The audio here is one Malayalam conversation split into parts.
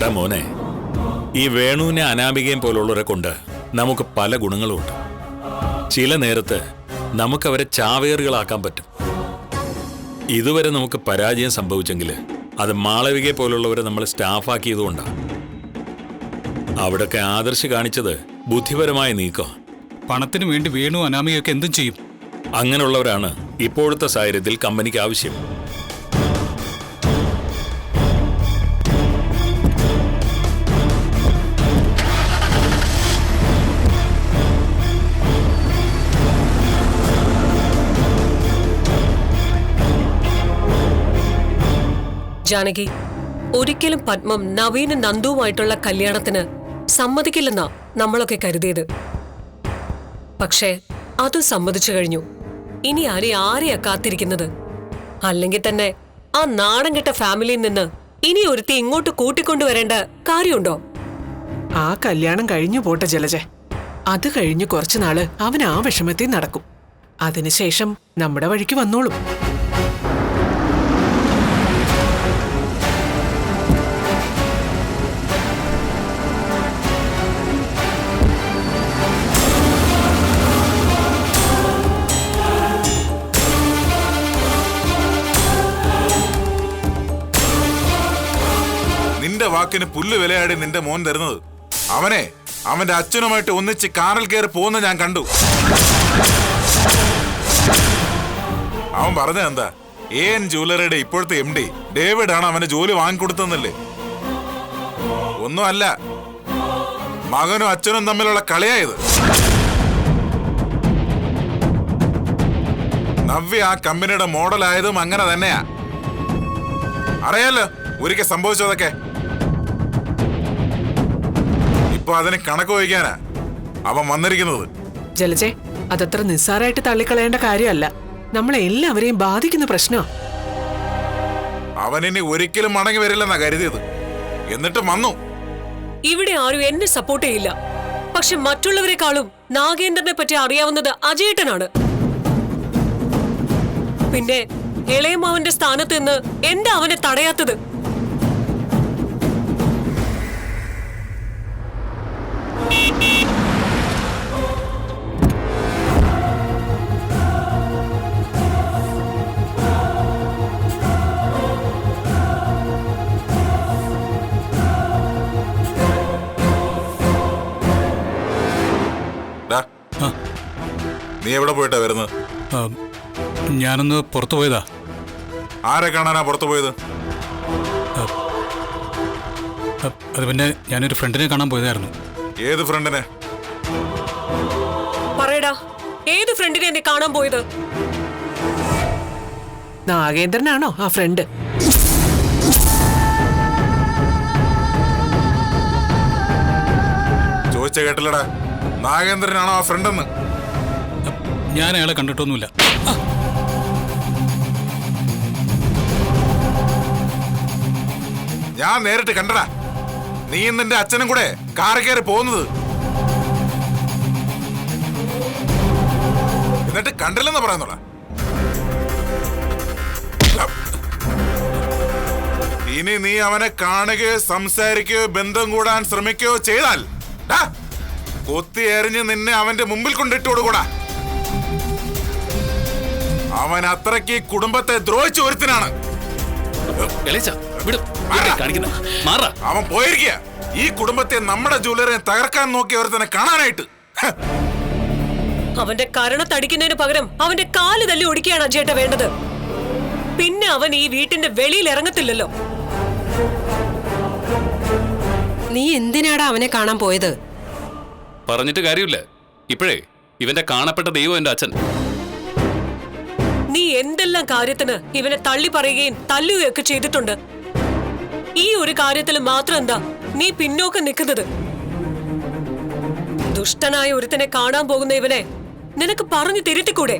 എടാ മോനെ, ഈ വേണുവിനെ അനാമികയും പോലുള്ളവരെ കൊണ്ട് നമുക്ക് പല ഗുണങ്ങളുമുണ്ട്. ചില നേരത്ത് നമുക്കവരെ ചാവേറുകളാക്കാൻ പറ്റും. ഇതുവരെ നമുക്ക് പരാജയം സംഭവിച്ചെങ്കിൽ അത് മാളവികയെ പോലുള്ളവരെ നമ്മൾ സ്റ്റാഫാക്കിയതുകൊണ്ടാണ്. അവിടൊക്കെ ആദർശ് കാണിച്ചത് ബുദ്ധിപരമായ നീക്കം. പണത്തിന് വേണ്ടി വേണു അനാമികയൊക്കെ എന്തും ചെയ്യും. അങ്ങനെയുള്ളവരാണ് ഇപ്പോഴത്തെ സാഹചര്യത്തിൽ കമ്പനിക്ക് ആവശ്യം. ജാനകി, ഒരിക്കലും പത്മം നവീനും നന്ദുവുമായിട്ടുള്ള കല്യാണത്തിന് സമ്മതിക്കില്ലെന്നാ നമ്മളൊക്കെ കരുതിയത്. പക്ഷേ അതും സമ്മതിച്ചു കഴിഞ്ഞു. ഇനി ആരെയാ കാത്തിരിക്കുന്നത്? അല്ലെങ്കിൽ തന്നെ ആ നാണം കെട്ട ഫാമിലിയിൽ നിന്ന് ഇനി ഒരുത്തി ഇങ്ങോട്ട് കൂട്ടിക്കൊണ്ടുവരേണ്ട കാര്യമുണ്ടോ? ആ കല്യാണം കഴിഞ്ഞു പോട്ടെ ജലജ. അത് കഴിഞ്ഞു കുറച്ചുനാള് അവൻ ആ വിഷമത്തിൽ നടക്കും. അതിനുശേഷം നമ്മുടെ വഴിക്ക് വന്നോളും. നിന്റെ വാക്കിന് പുല്ല് വിലയാടി നിന്റെ മോൻ തരുന്നത്. അവനെ അവന്റെ അച്ഛനുമായിട്ട് ഒന്നിച്ച് കാറിൽ കയറി പോകുന്ന ഞാൻ കണ്ടു. അവൻ പറഞ്ഞ എന്താ? AN ജ്വല്ലറിയുടെ ഇപ്പോഴത്തെ MD ഡേവിഡ് ആണ് അവന് ജോലി വാങ്ങിക്കൊടുത്തന്നല്ലേ? ഒന്നുമല്ല, മകനും അച്ഛനും തമ്മിലുള്ള കളിയായത്. നവ്യ ആ കമ്പനിയുടെ മോഡലായതും അങ്ങനെ തന്നെയാ. അറിയാലോ ഒരിക്കൽ സംഭവിച്ചതൊക്കെ. ഇപ്പൊ അതിന് കണക്ക് വഹിക്കാനാ അവൻ വന്നിരിക്കുന്നത്. ജലജെ, അതത്ര നിസ്സാരമായിട്ട് തള്ളിക്കളയേണ്ട കാര്യമല്ല. നമ്മളെ എല്ലാവരെയും ബാധിക്കുന്ന പ്രശ്നമാ. അവനിനി ഒരിക്കലും മടങ്ങി വരില്ലെന്നാ കരുതിയത്. എന്നിട്ട് വന്നു. ഇവിടെ ആരും എന്നെ സപ്പോർട്ട് ചെയ്യില്ല. പക്ഷെ മറ്റുള്ളവരെക്കാളും നാഗേന്ദ്രനെ പറ്റി അറിയാവുന്നത് അജയേട്ടനാണ്. പിന്നെ ഇളയമാവന്റെ സ്ഥാനത്ത് നിന്ന് എന്താ അവനെ തടയാത്തത്? നീ എവിടെ പോയിട്ടാ വരുന്നത്? ഞാനൊന്ന് പുറത്തു പോയതാ. ആരെ കാണാനാ പുറത്തു പോയത്? അത് പിന്നെ ഞാനൊരു ഫ്രണ്ടിനെ കാണാൻ പോയതായിരുന്നു. ഏത് ഫ്രണ്ടിനെ? പറയടാ, ഏത് ഫ്രണ്ടിനെ നീ കാണാൻ പോയത്? നാഗേന്ദ്രനാണോ ആ ഫ്രണ്ട്? ചോദിച്ച കേട്ടില്ലടാ. നാഗേന്ദ്രനാണോ ആ ഫ്രണ്ടെന്ന്? ഞാൻ അയാളെ കണ്ടിട്ടൊന്നുമില്ല. ഞാൻ നേരിട്ട് കണ്ടടാ. നീ നിന്റെ അച്ഛനും കൂടെ കാറി കയറി പോകുന്നത്. എന്നിട്ട് കണ്ടില്ലെന്ന് പറയുന്നോടാ. ഇനി നീ അവനെ കാണുകയോ സംസാരിക്കുകയോ ബന്ധം കൂടാൻ ശ്രമിക്കുകയോ ചെയ്താൽ കൊത്തി എറിഞ്ഞ് നിന്നെ അവന്റെ മുമ്പിൽ കൊണ്ടിട്ടുകൂടാ. അവൻ അത്രയ്ക്ക് കുടുംബത്തെ ദ്രോഹിച്ച ഒരുത്തനാണ്. അവൻ പോയിരിക്കുക ഈ കുടുംബത്തെ നമ്മുടെ ജ്വല്ലറിയെ തകർക്കാൻ നോക്കിയ ഒരുത്തനെ കാണാനായിട്ട്. അവന്റെ കരണത്തടിക്കുന്നതിന് പകരം അവന്റെ കാല് തല്ലി ഒടിക്കുകയാണ് അജയേട്ട വേണ്ടത്. പിന്നെ അവൻ ഈ വീട്ടിന്റെ വെളിയിൽ ഇറങ്ങത്തില്ലല്ലോ. നീ എന്തിനാടാ അവനെ കാണാൻ പോയത്? പറഞ്ഞിട്ട് കാര്യമില്ല. ഇപ്പോഴേ ഇവന്റെ കാണപ്പെട്ട ദൈവം എന്റെ അച്ഛൻ. നീ എന്തെല്ലാം കാര്യത്തിന് ഇവനെ തള്ളി പറയുകയും തല്ലുകയൊക്കെ ചെയ്തിട്ടുണ്ട്. ഈ ഒരു കാര്യത്തിൽ മാത്രം എന്താ നീ പിന്നോക്കം നിൽക്കുന്നത്? ദുഷ്ടനായ ഒരുത്തനെ കാണാൻ പോകുന്ന ഇവനെ നിനക്ക് പറഞ്ഞു തിരുത്തിക്കൂടെ?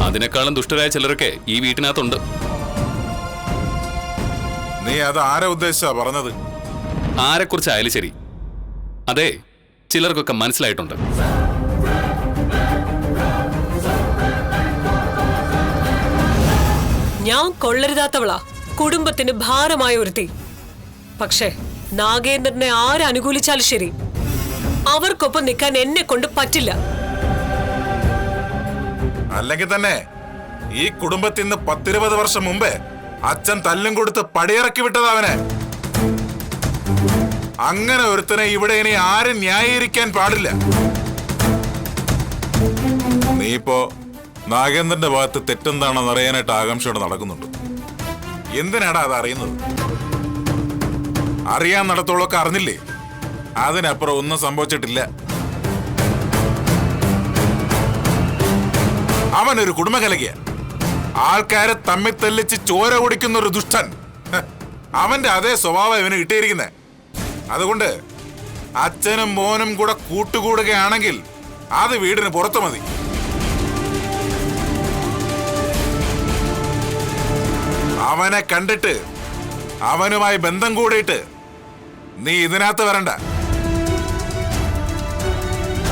അതിനേക്കാളും ദുഷ്ടരായ ചിലരൊക്കെ ഈ വീട്ടിനകത്തുണ്ട്. നീ അത് ആരെ ഉദ്ദേശിച്ചാ പറഞ്ഞത്? ആരെക്കുറിച്ചായാലും ശരി, അതെ, ചിലർക്കൊക്കെ മനസ്സിലായിട്ടുണ്ട്. ഞാൻ കൊള്ളരുതാത്തവളാ, കുടുംബത്തിന് ഭാരമായ ഒരുത്തി. പക്ഷേ നാഗേന്ദ്രനെ ആരനുകൂലിച്ചാലും ശരി, അവർക്കൊപ്പം നിൽക്കാൻ എന്നെ കൊണ്ട് പറ്റില്ല. അല്ലെങ്കിൽ തന്നെ ഈ കുടുംബത്തിൽ നിന്ന് 10-20 വർഷം മുമ്പേ അച്ഛൻ തല്ലും കൊടുത്ത് പടിയിറക്കി വിട്ടത് അവനെ. അങ്ങനെ ഒരുത്തനെ ഇവിടെ ഇനി ആരും ന്യായീകരിക്കാൻ പാടില്ല. നീ ഇപ്പോ നാഗേന്ദ്രന്റെ ഭാഗത്ത് തെറ്റെന്താണെന്ന് അറിയാനായിട്ട് ആകാംക്ഷയോടെ നടക്കുന്നുണ്ട്. എന്തിനാടാ അത് അറിയുന്നത്? അറിയാൻ നടത്തോളൊക്കെ അറിഞ്ഞില്ലേ? അതിനപ്പുറം ഒന്നും സംഭവിച്ചിട്ടില്ല. അവനൊരു കുടുംബകലകിയ, ആൾക്കാരെ തമ്മിൽ തെല്ലിച്ച് ചോര കുടിക്കുന്ന ഒരു ദുഷ്ടൻ. അവന്റെ അതേ സ്വഭാവം ഇവന് കിട്ടിയിരിക്കുന്നേ. അതുകൊണ്ട് അച്ഛനും മോനും കൂടെ കൂട്ടുകൂടുകയാണെങ്കിൽ അത് വീടിന് പുറത്തു മതി. അവനെ കണ്ടിട്ട് അവനുമായി ബന്ധം കൂടിയിട്ട് നീ ഇതിനകത്ത് വരണ്ട.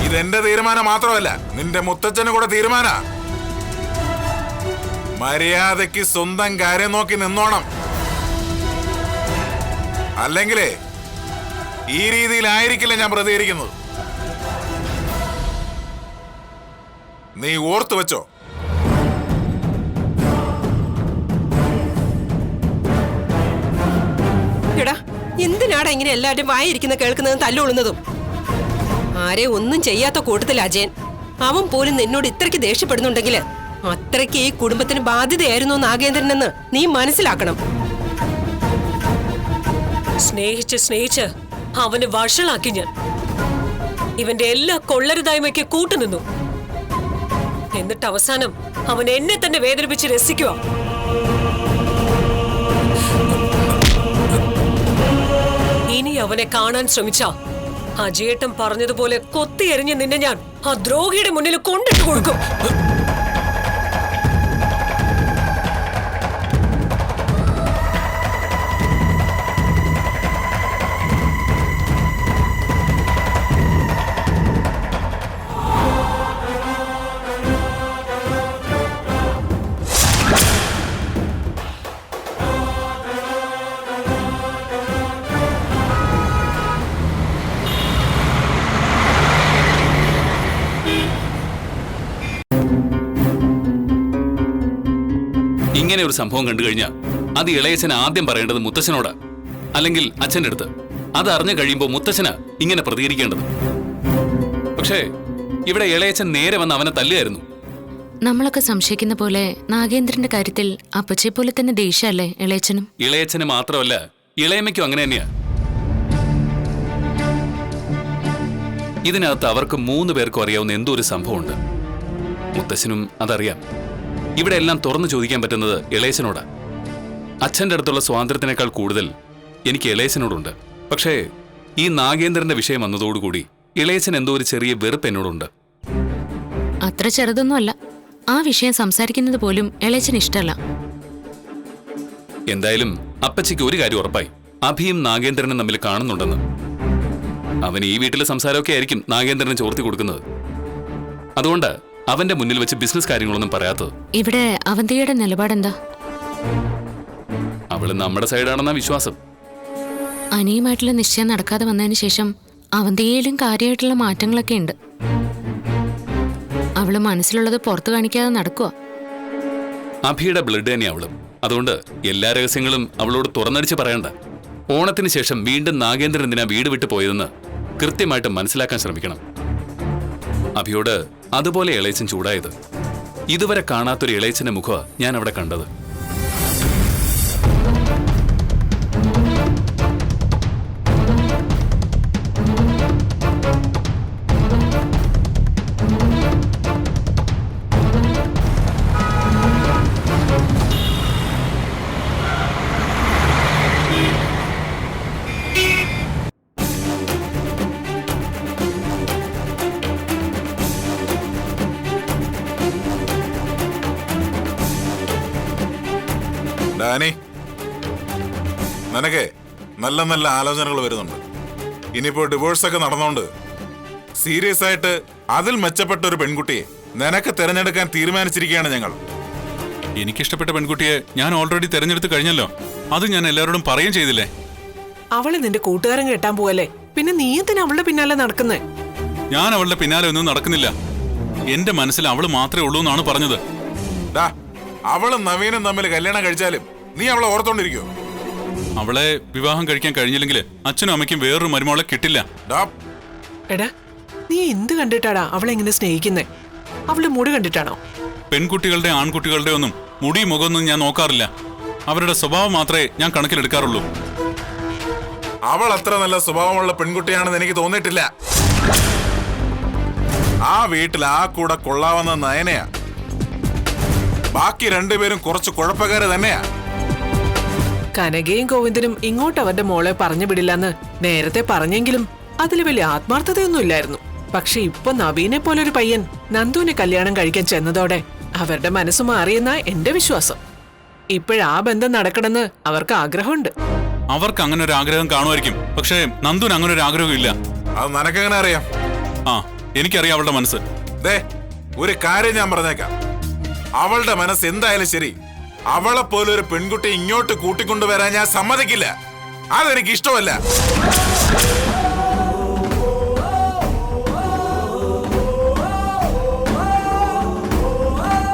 ഇതെന്റെ തീരുമാനം മാത്രമല്ല, നിന്റെ മുത്തച്ഛന് കൂടെ തീരുമാന. മര്യാദയ്ക്ക് സ്വന്തം കാര്യം നോക്കി നിന്നോണം. അല്ലെങ്കിലേ ഈ രീതിയിലായിരിക്കില്ല ഞാൻ പ്രതികരിക്കുന്നത്. നീ ഓർത്തു വെച്ചോ. എടാ, എന്തിനാടാ ഇങ്ങനെ എല്ലാവരും വായിരിക്കുന്ന കേൾക്കുന്നതും തല്ലുകൊള്ളുന്നതും? ആരെ ഒന്നും ചെയ്യാത്ത കൂട്ടത്തിൽ അജയൻ. അവൻ പോലും നിന്നോട് ഇത്രയ്ക്ക് ദേഷ്യപ്പെടുന്നുണ്ടെങ്കിൽ അത്രയ്ക്ക് ഈ കുടുംബത്തിന് ബാധ്യതയായിരുന്നു നാഗേന്ദ്രനെന്ന് നീ മനസ്സിലാക്കണം. സ്നേഹിച്ച് അവന് വഷളാക്കി ഞാൻ. ഇവന്റെ എല്ലാ കൊള്ളരുതായ്മയ്ക്ക് കൂട്ടുനിന്നു. എന്നിട്ട് അവസാനം അവൻ എന്നെ തന്നെ വേദനിപ്പിച്ച് രസിക്കുക. ഇനി അവനെ കാണാൻ ശ്രമിച്ച അജയേട്ടൻ പറഞ്ഞതുപോലെ കൊത്തിയെറിഞ്ഞ് നിന്നെ ഞാൻ ആ ദ്രോഹിയുടെ മുന്നിൽ കൊണ്ടിട്ട് കൊടുക്കും. ഇങ്ങനെ ഒരു സംഭവം കണ്ടു കഴിഞ്ഞാൽ അത് ഇളയച്ചൻ ആദ്യം പറയേണ്ടത് മുത്തച്ഛനോടാ, അല്ലെങ്കിൽ അച്ഛൻ്റെ അടുത്ത്. അത് അറിഞ്ഞു കഴിയുമ്പോൾ മുത്തച്ഛനാ ഇങ്ങനെ പ്രതികരിക്കേണ്ടത്. പക്ഷേ ഇവിടെ ഇളയച്ചൻ നേരെ വന്ന് അവനെ തല്ലുകയായിരുന്നു. നമ്മളൊക്കെ സംശയിക്കുന്ന പോലെ നാഗേന്ദ്രന്റെ കാര്യത്തിൽ അപ്പച്ചയെ പോലെ തന്നെ ദേഷ്യമല്ലേ ഇളയച്ചനും? ഇളയച്ചന് മാത്രമല്ല, ഇളയമ്മയ്ക്കും അങ്ങനെ തന്നെയാ. ഇതിനകത്ത് അവർക്ക് 3 പേർക്കും അറിയാവുന്ന എന്തോ ഒരു സംഭവമുണ്ട്. മുത്തച്ഛനും അതറിയാം. ഇവിടെ എല്ലാം തുറന്നു ചോദിക്കാൻ പറ്റുന്നത് ഇളയച്ചനോടാ. അച്ഛൻ്റെ അടുത്തുള്ള സ്വാതന്ത്ര്യത്തിനേക്കാൾ കൂടുതൽ എനിക്ക് ഇളയച്ചനോടുണ്ട്. പക്ഷേ ഈ നാഗേന്ദ്രന്റെ വിഷയം വന്നതോടുകൂടി ഇളയച്ചൻ എന്തോ ഒരു ചെറിയ വെറുപ്പ് എന്നോടുണ്ട്. അത്ര ചെറുതൊന്നുമല്ല. ആ വിഷയം സംസാരിക്കുന്നത് പോലും ഇളയച്ചന് ഇഷ്ടമല്ല. എന്തായാലും അപ്പച്ചിക്ക് ഒരു കാര്യം ഉറപ്പായി, അഭിയും നാഗേന്ദ്രനും തമ്മിൽ കാണുന്നുണ്ടെന്ന്. അവൻ ഈ വീട്ടിലെ സംസാരമൊക്കെ ആയിരിക്കും നാഗേന്ദ്രന് ചോർത്തി കൊടുക്കുന്നത്. അതുകൊണ്ട് അവന്റെ മുന്നിൽ വെച്ച് ബിസിനസ് കാര്യങ്ങളൊന്നും പറയാത്തത്. ഇവിടെ അവന്തിയുടെ നിലപാടെന്താ? അവള് നമ്മുടെ സൈഡാണെന്ന വിശ്വാസം. അനിയുമായിട്ടുള്ള നിശ്ചയം നടക്കാതെ വന്നതിന് ശേഷം അവന്തിയിലും കാര്യമായിട്ടുള്ള മാറ്റങ്ങളൊക്കെ ഉണ്ട്. അവള് മനസ്സിലുള്ളത് പുറത്തു കാണിക്കാതെ നടക്കുക. അഭിയുടെ ബ്ലഡ് തന്നെയാ അവളും. അതുകൊണ്ട് എല്ലാ രഹസ്യങ്ങളും അവളോട് തുറന്നടിച്ച് പറയണ്ട. ഓണത്തിന് ശേഷം വീണ്ടും നാഗേന്ദ്രൻ എന്തിനാ വീട് വിട്ടു പോയതെന്ന് കൃത്യമായിട്ട് മനസ്സിലാക്കാൻ ശ്രമിക്കണം. അഭിയോട് അതുപോലെ ഇളയച്ചൻ ചൂടായത്. ഇതുവരെ കാണാത്തൊരു ഇളയച്ചന്റെ മുഖമാണ് ഞാൻ അവിടെ കണ്ടത്. ഡാനി, നിനക്ക് നല്ല നല്ല ആലോചനകൾ വരുന്നുണ്ട്. ഇനിയിപ്പോ ഡിവോഴ്സ് ഒക്കെ നടന്നോണ്ട് സീരിയസ് ആയിട്ട് അതിൽ മെച്ചപ്പെട്ട ഒരു പെൺകുട്ടിയെ നിനക്ക് തിരഞ്ഞെടുക്കാൻ തീരുമാനിച്ചിരിക്കുകയാണ് ഞങ്ങൾ. എനിക്കിഷ്ടപ്പെട്ട പെൺകുട്ടിയെ ഞാൻ ഓൾറെഡി തിരഞ്ഞെടുത്ത് കഴിഞ്ഞല്ലോ. അത് ഞാൻ എല്ലാവരോടും പറയുകയും ചെയ്തില്ലേ? അവളെ നിന്റെ കൂട്ടുകാരൻ കെട്ടാൻ പോവല്ലേ, പിന്നെ നീ എന്തിനാ അവളുടെ പിന്നാലെ നടക്കുന്നേ? ഞാൻ അവളുടെ പിന്നാലെ ഒന്നും നടക്കുന്നില്ല. എന്റെ മനസ്സിൽ അവള് മാത്രമേ ഉള്ളൂ എന്നാണ് പറഞ്ഞത്. ഡാ, അവളും നവീനും തമ്മിൽ കല്യാണം കഴിച്ചാലും നീ അവളെ ഓർത്തോണ്ടിരിക്കോ? അവളെ വിവാഹം കഴിക്കാൻ കഴിഞ്ഞില്ലെങ്കിൽ അച്ഛനും അമ്മയ്ക്കും വേറൊരു മരുമോളെ കിട്ടില്ല. ഡാ, എടാ, നീ എന്ത് കണ്ടിട്ടാടാ അവളെ ഇങ്ങനെ സ്നേഹിക്കുന്നേ? അവളുടെ മുടി കണ്ടിട്ടാണോ? പെൺകുട്ടികളുടെ ആൺകുട്ടികളുടെ ഒന്നും മുടി മുഖമൊന്നും ഞാൻ നോക്കാറില്ല. അവരുടെ സ്വഭാവം മാത്രമേ ഞാൻ കണക്കിലെടുക്കാറുള്ളൂ. അവൾ അത്ര നല്ല സ്വഭാവമുള്ള പെൺകുട്ടിയാണെന്ന് എനിക്ക് തോന്നിയിട്ടില്ല. ആ വീട്ടിൽ ആ കൂടെ കൊള്ളാവുന്ന നയനയാ. ബാക്കി രണ്ടുപേരും കുറച്ച് കുഴപ്പക്കാര് തന്നെയാ. കനകയും ഗോവിന്ദനും ഇങ്ങോട്ട് അവരുടെ മോളെ പറഞ്ഞു വിടില്ലെന്ന് നേരത്തെ പറഞ്ഞെങ്കിലും അതിൽ വലിയ ആത്മാർത്ഥതയൊന്നും ഇല്ലായിരുന്നു. പക്ഷെ ഇപ്പൊ നവീനെ പോലൊരു പയ്യൻ നന്ദുവിനെ കല്യാണം കഴിക്കാൻ ചെന്നതോടെ അവരുടെ മനസ്സ് മാറിയെന്നാ എന്റെ വിശ്വാസം. ഇപ്പോഴാ ബന്ധം നടക്കണമെന്ന് അവർക്ക് ആഗ്രഹമുണ്ട്. അവർക്ക് അങ്ങനെ ഒരു ആഗ്രഹം കാണുമായിരിക്കും. പക്ഷേ നന്ദുന് അങ്ങനെ ഒരു ആഗ്രഹം ഇല്ല. അത് നിനക്കെങ്ങനെ അറിയാം? ആ, എനിക്കറിയാം അവളുടെ മനസ്സ്. ദേ, ഒരു കാര്യം ഞാൻ പറഞ്ഞേക്കാം. അവളുടെ മനസ്സ് എന്തായാലും ശരി, അവളെ പോലെ ഒരു പെൺകുട്ടി ഇങ്ങോട്ട് കൂട്ടിക്കൊണ്ടുവരാൻ ഞാൻ സമ്മതിക്കില്ല. അതെനിക്ക് ഇഷ്ടമല്ല.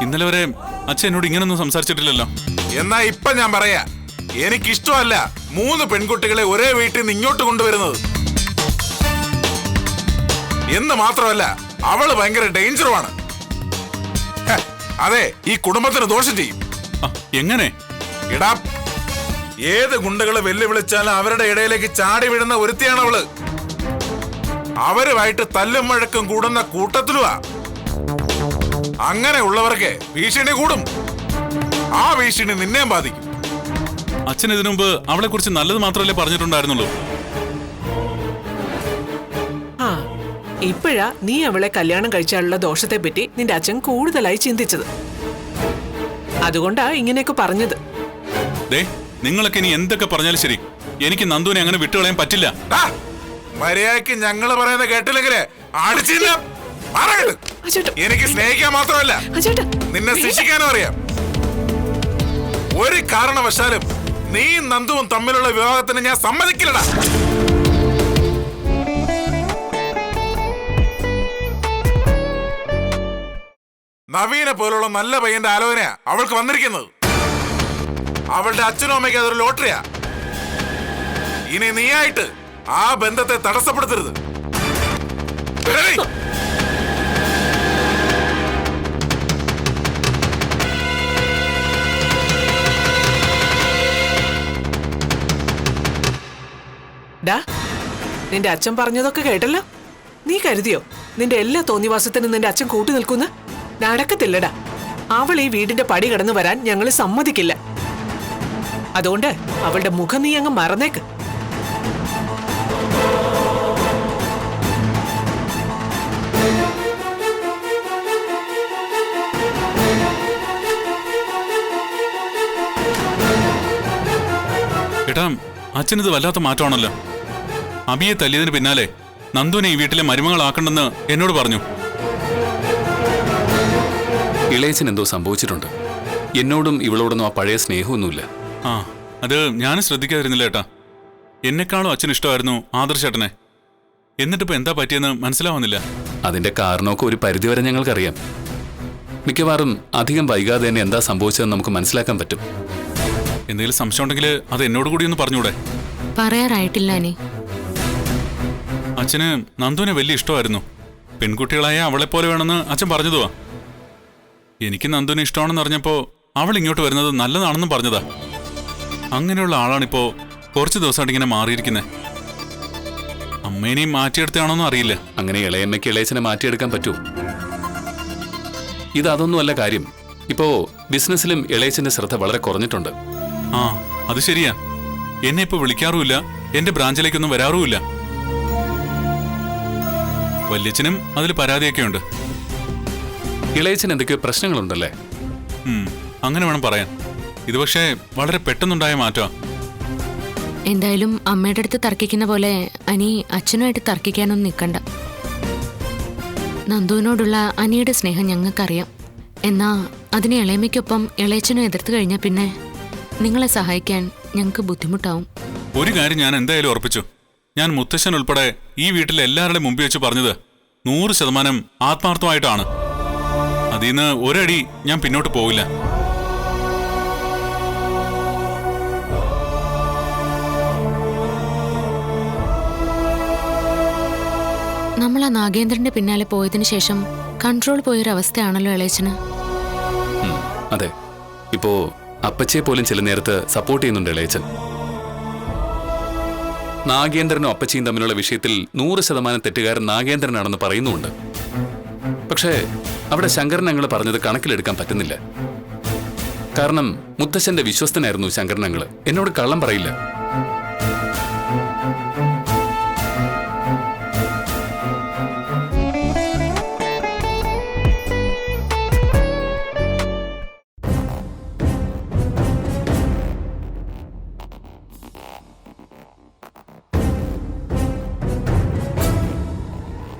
ഇന്നലെ വരെ അച്ഛൻ എന്നോട് ഇങ്ങനൊന്നും സംസാരിച്ചിട്ടില്ലല്ലോ. എന്നാ ഇപ്പൊ ഞാൻ പറയാ, എനിക്കിഷ്ടമല്ല 3 പെൺകുട്ടികളെ ഒരേ വീട്ടിൽ നിന്ന് ഇങ്ങോട്ട് കൊണ്ടുവരുന്നത്. എന്ന് മാത്രമല്ല, അവള് ഭയങ്കര ഡേഞ്ചറുമാണ്. അതെ, ഈ കുടുംബത്തിന് ദോഷം ചെയ്യും. എങ്ങനെ? ഇടാ, ഏത് ഗുണ്ടകളെ വെല്ലുവിളിച്ചാലും അവരുടെ ഇടയിലേക്ക് ചാടി വീഴുന്ന ഒരുത്തിയാണ് അവള്. അവരുമായിട്ട് തല്ലും വഴക്കും കൂടുന്ന കൂട്ടത്തിലുവാ. അങ്ങനെ ഉള്ളവർക്ക് ഭീഷണി കൂടും. ആ ഭീഷണി നിന്നെയും ബാധിക്കും. അച്ഛൻ ഇതിനു മുമ്പ് അവളെ കുറിച്ച് നല്ലത് മാത്രമല്ലേ പറഞ്ഞിട്ടുണ്ടായിരുന്നുള്ളൂ. ആ, ഇപ്പോഴാ നീ അവളെ കല്യാണം കഴിച്ചാലുള്ള ദോഷത്തെ പറ്റി നിന്റെ അച്ഛൻ കൂടുതലായി ചിന്തിച്ചത്. അതുകൊണ്ടാ ഇങ്ങനെയൊക്കെ പറഞ്ഞത്. ദേ, നിങ്ങളൊക്കെ ഇനി എന്തൊക്കെ പറഞ്ഞാലും ശരി, എനിക്ക് നന്ദുവിനെ അങ്ങനെ വിട്ടുകളയാൻ പറ്റില്ല. മര്യാദക്ക് ഞങ്ങള് പറയുന്നത് കേട്ടില്ലെങ്കിലേ അടിച്ചില്ല. എനിക്ക് സ്നേഹിക്കാൻ മാത്രമല്ല, നിന്നെ ശിക്ഷിക്കാനും അറിയാം. ഒരു കാരണവശാലും നീ നന്ദുവും തമ്മിലുള്ള വിവാഹത്തിന് ഞാൻ സമ്മതിക്കില്ലടാ. നവീനെ പോലുള്ള നല്ല പയ്യന്റെ ആലോചനയാ അവൾക്ക് വന്നിരിക്കുന്നത്. അവളുടെ അച്ഛനും അമ്മയ്ക്ക് അതൊരു ലോട്ടറിയാ. ഇനി നീയായിട്ട് ആ ബന്ധത്തെ തടസ്സപ്പെടുത്തരുത്. ഡാ, നിന്റെ അച്ഛൻ പറഞ്ഞതൊക്കെ കേട്ടല്ലോ. നീ കരുതിയോ നിന്റെ എല്ലാ തോന്നിവാസത്തിനും നിന്റെ അച്ഛൻ കൂട്ടു നിൽക്കുന്ന? നടക്കത്തില്ലടാ. അവൾ ഈ വീടിന്റെ പടി കടന്നു വരാൻ ഞങ്ങൾ സമ്മതിക്കില്ല. അതുകൊണ്ട് അവളുടെ മുഖം നീ അങ്ങ് മറന്നേക്ക്. ഏട്ടാ, അച്ഛനിത് വല്ലാത്ത മാറ്റമാണല്ലോ. അബിയെ തല്ലിയതിന് പിന്നാലെ നന്ദുവിനെ ഈ വീട്ടിലെ മരുമകളാക്കണ്ടെന്ന് എന്നോട് പറഞ്ഞു. ഇളയച്ചൻ എന്തോ സംഭവിച്ചിട്ടുണ്ട്. എന്നോടും ഇവളോടൊന്നും ആ പഴയ സ്നേഹമൊന്നുമില്ല. ആ, അത് ഞാനും ശ്രദ്ധിക്കാതിരുന്നില്ല ഏട്ടാ. എന്നെക്കാളും അച്ഛൻ ഇഷ്ടമായിരുന്നു ആദർശേട്ടനെ. എന്നിട്ടിപ്പോ എന്താ പറ്റിയെന്ന് മനസ്സിലാവുന്നില്ല. അതിന്റെ കാരണമൊക്കെ ഒരു പരിധിവരെ ഞങ്ങൾക്കറിയാം. മിക്കവാറും അധികം വൈകാതെ തന്നെ എന്താ സംഭവിച്ചതെന്ന് നമുക്ക് മനസ്സിലാക്കാൻ പറ്റും. എന്തെങ്കിലും സംശയം ഉണ്ടെങ്കിൽ അത് എന്നോട് കൂടി ഒന്ന് പറഞ്ഞൂടെ? പറയാറായിട്ടില്ല അനി. അച്ഛന് നന്ദുവിനെ വലിയ ഇഷ്ടമായിരുന്നു. പെൺകുട്ടികളായ അവളെപ്പോലെ വേണമെന്ന് അച്ഛൻ പറഞ്ഞതുവാ. എനിക്ക് നന്ദുവിനെ ഇഷ്ടമാണെന്ന് അറിഞ്ഞപ്പോ അവൾ ഇങ്ങോട്ട് വരുന്നത് നല്ലതാണെന്നും പറഞ്ഞതാ. അങ്ങനെയുള്ള ആളാണിപ്പോ കുറച്ച് ദിവസമായിട്ട് ഇങ്ങനെ മാറിയിരിക്കുന്നത്. അമ്മേനെയും മാറ്റിയെടുത്താണോന്നും അറിയില്ല. അങ്ങനെ ഇളയമ്മയ്ക്ക് ഇളയച്ചനെ മാറ്റിയെടുക്കാൻ പറ്റുമോ? ഇതൊന്നുമല്ല കാര്യം. ഇപ്പോ ബിസിനസ്സിലും ഇളയച്ചന്റെ ശ്രദ്ധ വളരെ കുറഞ്ഞിട്ടുണ്ട്. ആ, അത് ശരിയാ. എന്നെ ഇപ്പൊ വിളിക്കാറുമില്ല, എന്റെ ബ്രാഞ്ചിലേക്കൊന്നും വരാറുമില്ല. വല്യച്ഛനും അതിൽ പരാതിയൊക്കെ ഉണ്ട്. ഇളയച്ചൻ എന്തൊക്കെയോ പ്രശ്നങ്ങളുണ്ടല്ലേ? അങ്ങനെ വേണം പറയാൻ. ഇത് പക്ഷേ വളരെ പെട്ടെന്നുണ്ടായ മാറ്റമാ. എന്തായാലും അമ്മയുടെ അടുത്ത് തർക്കിക്കുന്ന പോലെ അനി അച്ഛനുമായിട്ട് തർക്കിക്കാനൊന്നും നിൽക്കണ്ട. നന്ദുവിനോടുള്ള അനിയുടെ സ്നേഹം ഞങ്ങൾക്കറിയാം. എന്നാ അതിനെ ഇളയമ്മയ്ക്കൊപ്പം ഇളയച്ചനും എതിർത്ത് കഴിഞ്ഞാൽ പിന്നെ നിങ്ങളെ സഹായിക്കാൻ ഞങ്ങൾക്ക് ബുദ്ധിമുട്ടാവും. ഒരു കാര്യം ഞാൻ എന്തായാലും ഉറപ്പിച്ചു. ഞാൻ മുത്തശ്ശൻ ഉൾപ്പെടെ ഈ വീട്ടിലെ എല്ലാവരുടെയും മുമ്പിൽ വെച്ച് പറഞ്ഞത് 100% ആത്മാർത്ഥമായിട്ടാണ്. അതിന്ന് ഒരടി ഞാൻ പിന്നോട്ട് പോവില്ല. നമ്മൾ ആ നാഗേന്ദ്രന്റെ പിന്നാലെ പോയതിനു ശേഷം കൺട്രോൾ പോയൊരവസ്ഥയാണല്ലോ ഇളയച്ചന്. അതെ, ഇപ്പോ അപ്പച്ചയെ പോലും ചില നേരത്ത് സപ്പോർട്ട് ചെയ്യുന്നുണ്ട് ഇളയച്ചൻ. നാഗേന്ദ്രനും അപ്പച്ചിയും തമ്മിലുള്ള വിഷയത്തിൽ 100% തെറ്റുകാരൻ നാഗേന്ദ്രനാണെന്ന് പറയുന്നുമുണ്ട്. പക്ഷേ അവിടെ ശങ്കരൻ ഞങ്ങൾ പറഞ്ഞത് കണക്കിലെടുക്കാൻ പറ്റുന്നില്ല. കാരണം മുത്തശ്ശന്റെ വിശ്വസ്തനായിരുന്നു ശങ്കരൻ ഞങ്ങൾ. എന്നോട് കള്ളം പറയില്ല.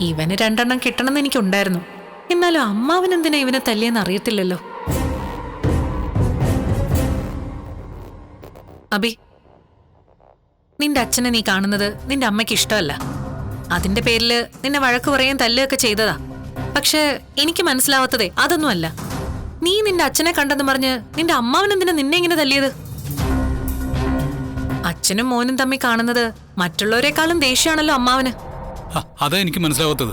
ഇവന് 2 കിട്ടണമെന്ന് എനിക്കുണ്ടായിരുന്നു. എന്നാലും അമ്മാവൻ എന്തിനാ ഇവനെ തല്ലിയെന്ന് അറിയത്തില്ലല്ലോ. അബി, നിന്റെ അച്ഛനെ നീ കാണുന്നത് നിന്റെ അമ്മയ്ക്ക് ഇഷ്ടമല്ല. അതിന്റെ പേരില് നിന്നെ വഴക്ക് പറയാൻ തല്ലുകയൊക്കെ ചെയ്തതാ. പക്ഷെ എനിക്ക് മനസ്സിലാവാത്തതേ അതൊന്നുമല്ല. നീ നിന്റെ അച്ഛനെ കണ്ടെന്ന് പറഞ്ഞ് നിന്റെ അമ്മാവൻ എന്തിനാ നിന്നെ ഇങ്ങനെ തല്ലിയത്? അച്ഛനും മോനും തമ്മിൽ കാണുന്നത് മറ്റുള്ളവരെക്കാളും ദേഷ്യമാണല്ലോ അമ്മാവന്. അതാ എനിക്ക് മനസ്സിലാവാത്തത്.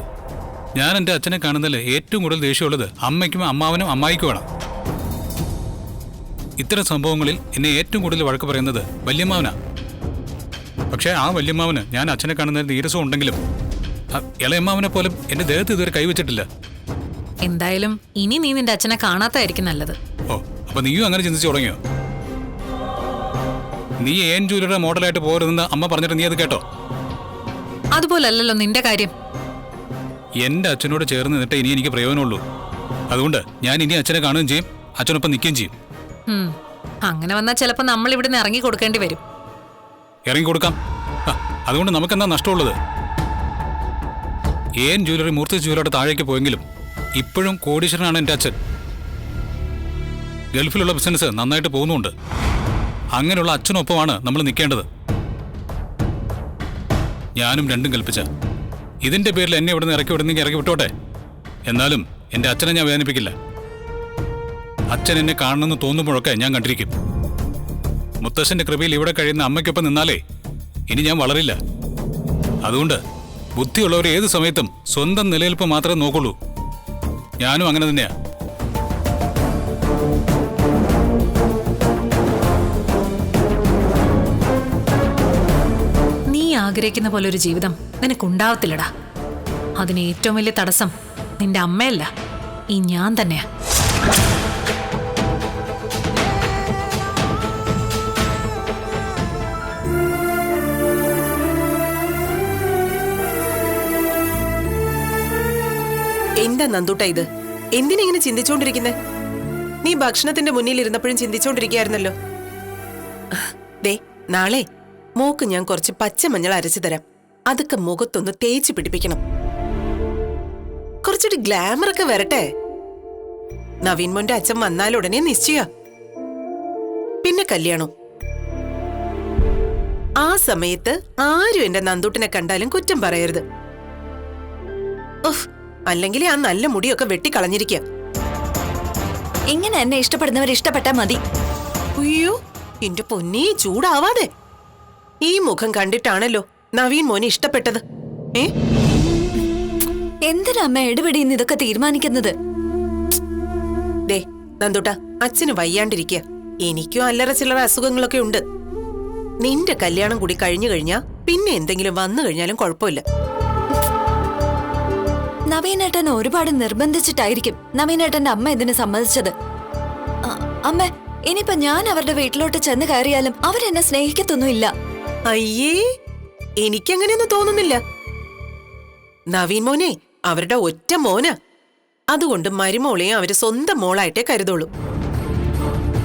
ഞാൻ എൻ്റെ അച്ഛനെ കാണുന്നതിൽ ഏറ്റവും കൂടുതൽ ദേഷ്യമുള്ളത് അമ്മയ്ക്കും അമ്മാവനും അമ്മായിക്കുമാണ്. ഇത്തരം സംഭവങ്ങളിൽ എന്നെ ഏറ്റവും കൂടുതൽ വഴക്ക് പറയുന്നത് വല്യമ്മാവനാ. പക്ഷേ ആ വല്യമ്മാവന് ഞാൻ അച്ഛനെ കാണുന്നതിൽ നീരസം ഉണ്ടെങ്കിലും ഇളയമ്മാവനെ പോലും എൻ്റെ ദേഹത്ത് ഇതുവരെ കൈവച്ചിട്ടില്ല. എന്തായാലും ഇനി നീ നിന്റെ അച്ഛനെ കാണാത്തായിരിക്കും നല്ലത്. ഓ, അപ്പൊ നീയും അങ്ങനെ ചിന്തിച്ചു തുടങ്ങിയോ? നീ ഏൻ ജൂലിയുടെ മോഡലായിട്ട് പോകരുതെന്ന് അമ്മ പറഞ്ഞിട്ട് നീ അത് കേട്ടോ? അതുപോലല്ലോ നിന്റെ കാര്യം. എൻ്റെ അച്ഛനോട് ചേർന്ന് നിന്നിട്ട് ഇനി എനിക്ക് പ്രയോജനമുള്ളൂ. അതുകൊണ്ട് ഞാൻ ഇനി അച്ഛനെ കാണുകയും ചെയ്യും, അച്ഛനൊപ്പം നിൽക്കുകയും ചെയ്യും. അങ്ങനെ വന്നാൽ ചിലപ്പോൾ നമ്മൾ ഇവിടെ നിന്ന് ഇറങ്ങി കൊടുക്കേണ്ടി വരും. ഇറങ്ങി കൊടുക്കാം. അതുകൊണ്ട് നമുക്കെന്താ നഷ്ടമുള്ളത്? ഏൻ ജ്വല്ലറി മൂർത്തി ജ്വല്ലറിയുടെ താഴേക്ക് പോയെങ്കിലും ഇപ്പോഴും കോടീശ്വരനാണ് എൻ്റെ അച്ഛൻ. ഗൾഫിലുള്ള ബിസിനസ് നന്നായിട്ട് പോകുന്നുണ്ട്. അങ്ങനെയുള്ള അച്ഛനൊപ്പമാണ് നമ്മൾ നിൽക്കേണ്ടത്. ഞാനും രണ്ടും കൽപ്പിച്ച ഇതിന്റെ പേരിൽ എന്നെ ഇവിടെ നിന്ന് ഇറക്കി വിടുന്നെങ്കിൽ ഇറക്കി വിട്ടോട്ടെ. എന്നാലും എൻ്റെ അച്ഛനെ ഞാൻ വേദനിപ്പിക്കില്ല. അച്ഛൻ എന്നെ കാണണമെന്ന് തോന്നുമ്പോഴൊക്കെ ഞാൻ കണ്ടിരിക്കും. മുത്തശ്ശന്റെ കൃപയിൽ ഇവിടെ കഴിയുന്ന അമ്മയ്ക്കൊപ്പം നിന്നാലേ ഇനി ഞാൻ വളരില്ല. അതുകൊണ്ട് ബുദ്ധിയുള്ളവർ ഏത് സമയത്തും സ്വന്തം നിലനിൽപ്പ് മാത്രമേ നോക്കുള്ളൂ. ഞാനും അങ്ങനെ തന്നെയാ. നീ ആഗ്രഹിക്കുന്ന പോലെ ഒരു ജീവിതം നിനക്കുണ്ടാവത്തില്ലടാ. അതിന് ഏറ്റവും വലിയ തടസ്സം നിന്റെ അമ്മയല്ല, ഈ ഞാൻ തന്നെയാ. എന്താ നന്ദൂട്ട ഇത്? എന്തിനിങ്ങനെ ചിന്തിച്ചോണ്ടിരിക്കുന്നേ? നീ ഭക്ഷണത്തിന്റെ മുന്നിൽ ഇരുന്നപ്പോഴും ചിന്തിച്ചോണ്ടിരിക്കുകയായിരുന്നല്ലോ. ദേ, നാളെ മോക്ക് ഞാൻ കുറച്ച് പച്ചമഞ്ഞൾ അരച്ചു തരാം. അതൊക്കെ മുഖത്തൊന്ന് തേച്ച് പിടിപ്പിക്കണം. കുറച്ചൊരു ഗ്ലാമർ ഒക്കെ വരട്ടെ. നവീൻ മോന്റെ അച്ഛൻ വന്നാലുടനെ നിശ്ചയ, പിന്നെ കല്യാണം. ആ സമയത്ത് ആരും എന്റെ നന്ദൂട്ടിനെ കണ്ടാലും കുറ്റം പറയരുത്. അല്ലെങ്കിൽ ആ നല്ല മുടിയൊക്കെ വെട്ടിക്കളഞ്ഞിരിക്കുക. ഇങ്ങനെ എന്നെ ഇഷ്ടപ്പെടുന്നവർ ഇഷ്ടപ്പെട്ടാ മതി. അയ്യോ, എന്റെ പൊന്നേ, ചൂടാവാതെ. ഈ മുഖം കണ്ടിട്ടാണല്ലോ നവീൻ മോനെ ഇഷ്ടപ്പെട്ടത്. എന്തിനാ അമ്മ ഇടപെടിന്ന് ഇതൊക്കെ തീരുമാനിക്കുന്നത്? ദേ നന്ദൂട്ട, അച്ഛന് വയ്യാണ്ടിരിക്കുക. എനിക്കും അല്ലറ ചില്ലറ അസുഖങ്ങളൊക്കെ ഉണ്ട്. നിന്റെ കല്യാണം കൂടി കഴിഞ്ഞു കഴിഞ്ഞാ പിന്നെ എന്തെങ്കിലും വന്നു കഴിഞ്ഞാലും കുഴപ്പമില്ല. നവീനേട്ടൻ ഒരുപാട് നിർബന്ധിച്ചിട്ടായിരിക്കും നവീനേട്ടന്റെ അമ്മ ഇതിന് സമ്മതിച്ചത്. അമ്മ, ഇനിയിപ്പോ ഞാൻ അവരുടെ വീട്ടിലോട്ട് ചെന്ന് കയറിയാലും അവരെന്നെ സ്നേഹിക്കത്തൊന്നുമില്ല. അയ്യേ, എനിക്കങ്ങനെയൊന്നും തോന്നുന്നില്ല. നവീൻ മോനെ അവരുടെ ഒറ്റ മോനാ. അതുകൊണ്ട് മരുമോളെയും അവര് സ്വന്തം മോളായിട്ടേ കരുതുള്ളൂ.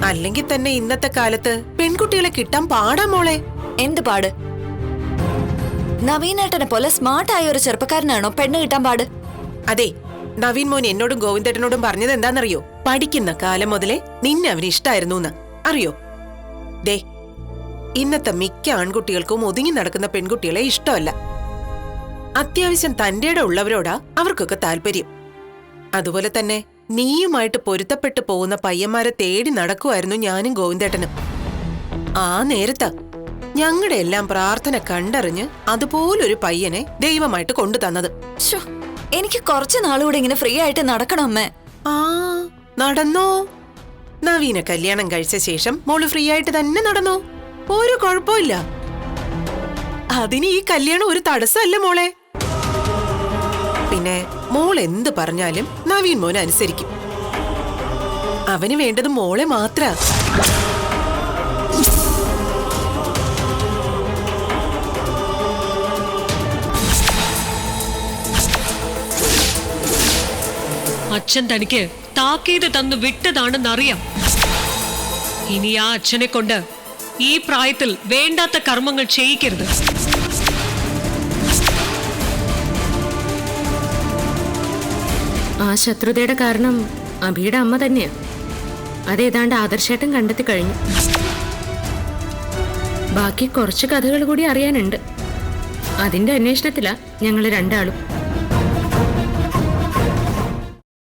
അല്ലെങ്കിൽ തന്നെ ഇന്നത്തെ കാലത്ത് പെൺകുട്ടികളെ കിട്ടാൻ പാടാ മോളെ. എന്ത് പാട്? നവീനേട്ടനെ പോലെ സ്മാർട്ടായ ഒരു ചെറുപ്പക്കാരനാണോ പെണ്ണ് കിട്ടാൻ പാട്? അതെ, നവീൻ മോൻ എന്നോടും ഗോവിന്ദേട്ടനോടും പറഞ്ഞത് എന്താണെന്നറിയോ? പഠിക്കുന്ന കാലം മുതലേ നിന്നെ അവന് ഇഷ്ടായിരുന്നു എന്ന് അറിയോ? ദേ, ഇന്നത്തെ മിക്ക ആൺകുട്ടികൾക്കും ഒതുങ്ങി നടക്കുന്ന പെൺകുട്ടികളെ ഇഷ്ടമല്ല. അത്യാവശ്യം തന്റെയുടെ ഉള്ളവരോടാ അവർക്കൊക്കെ താല്പര്യം. അതുപോലെ തന്നെ നീയുമായിട്ട് പൊരുത്തപ്പെട്ടു പോകുന്ന പയ്യന്മാരെ തേടി നടക്കുമായിരുന്നു ഞാനും ഗോവിന്ദേട്ടനും. ആ നേരത്താ ഞങ്ങളുടെ എല്ലാം പ്രാർത്ഥന കണ്ടറിഞ്ഞ് അതുപോലൊരു പയ്യനെ ദൈവമായിട്ട് കൊണ്ടു തന്നത്. ശ്ശോ, എനിക്ക് കുറച്ചു നാളുകൂടെ ഇങ്ങനെ ഫ്രീ ആയിട്ട് നടക്കണം അമ്മേ. ആ നടന്നോ? നവീനെ കല്യാണം കഴിച്ച ശേഷം മോള് ഫ്രീ ആയിട്ട് തന്നെ നടന്നോ? ഒരു കുഴപ്പമില്ല. അതിന് ഈ കല്യാണം ഒരു തടസ്സമല്ല മോളെ. പിന്നെ മോൾ എന്ത് പറഞ്ഞാലും നവീൻ മോനെ അനുസരിക്കും. അവന് വേണ്ടത് മോളെ മാത്ര. അച്ഛൻ തനിക്ക് താക്കീത് തന്നു വിട്ടതാണെന്നറിയാം. ഇനി ആ അച്ഛനെ കൊണ്ട് ഈ പ്രായത്തിൽ വേണ്ടാത്ത കർമ്മങ്ങൾ ചെയ്യിക്കരുത്. ആ ശത്രുതയുടെ കാരണം അഭിയുടെ അമ്മ തന്നെയാ. അതേതാണ്ട് ആദർശേട്ടൻ കണ്ടെത്തി കഴിഞ്ഞു. ബാക്കി കുറച്ച് കഥകൾ കൂടി അറിയാനുണ്ട്. അതിന്റെ അന്വേഷണത്തിലാ ഞങ്ങൾ രണ്ടാളും.